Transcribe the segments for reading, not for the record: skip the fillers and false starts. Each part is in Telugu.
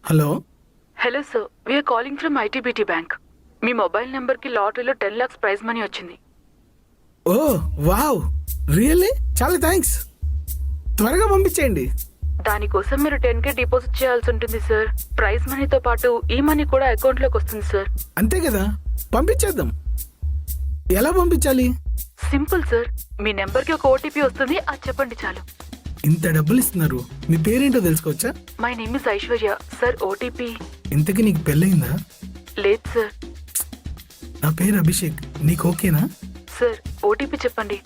Hello. Hello sir, we are calling from ITBT bank. మీ మొబైల్ నెంబర్కి లాటరీలో 10 lakhs ప్రైజ్ మనీ వచ్చింది. Oh wow, really? చాలా థ్యాంక్స్. త్వరగా పంపించేయండి. దానికోసం మీరు 10K డిపాజిట్ చేయాల్సి ఉంటుంది సార్. ప్రైజ్ మనీతో పాటు ఈ మనీ కూడా అకౌంట్లోకి వస్తుంది సార్. అంతే కదా, పంపించేద్దాం. ఎలా పంపించాలి? సింపుల్ సార్, మీ నెంబర్కి ఒక ఓటీపీ వస్తుంది, అది చెప్పండి చాలు. ఇంత డబ్బులు ఇస్తున్నారు, మీ పేరేంటో తెలుసుకోవచ్చా? My name is Aishwarya. Sir OTP? ఇంతకీ నీకు పెళ్ళయిందా? లేదు సార్. నా పేరు అభిషేక్, నీకు ఓకేనా? సార్ ఓటీపీ చెప్పండి.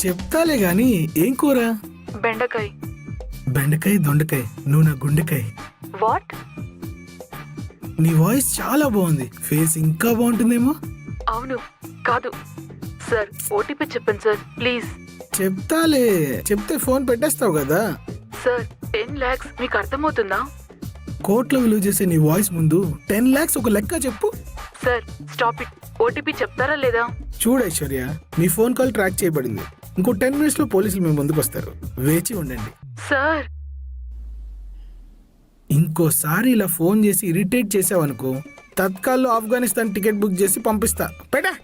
చెప్తాలే గాని, ఏం కూర? బెండకాయ. బెండకాయ దొండకాయ, నువ్వు నా గుండెకాయ. వాట్? నీ వాయిస్ చాలా బాగుంది, ఫేస్ ఇంకా బాగుంటుందేమో. అవును. కాదు సార్, ఓటీపీ చెప్పండి సార్ ప్లీజ్. చెప్తాలే, చెప్తే ఫోన్ పెట్టేస్తావు కదా. సార్ 10 lakhs మీకు అర్థమవుతుందా? కోట్లో విలువ చేసే నీ వాయిస్ ముందు 10 lakhs ఒక లెక్క చెప్పు. Sir stop it. ఓటీపీ చెప్తారా లేదా? చూడు ఐశ్వర్య, మీ ఫోన్ కాల్ ట్రాక్ చేయబడింది. ఇంకో 10 minutes లో పోలీసులు మీ ముందుకు వస్తారు, వేచి ఉండండి. సార్ ఇంకోసారి ఇలా ఫోన్ చేసి ఇరిటేట్ చేసావనుకో, తత్కాల్లో ఆఫ్ఘనిస్తాన్ టికెట్ బుక్ చేసి పంపిస్తా. పెట్టా.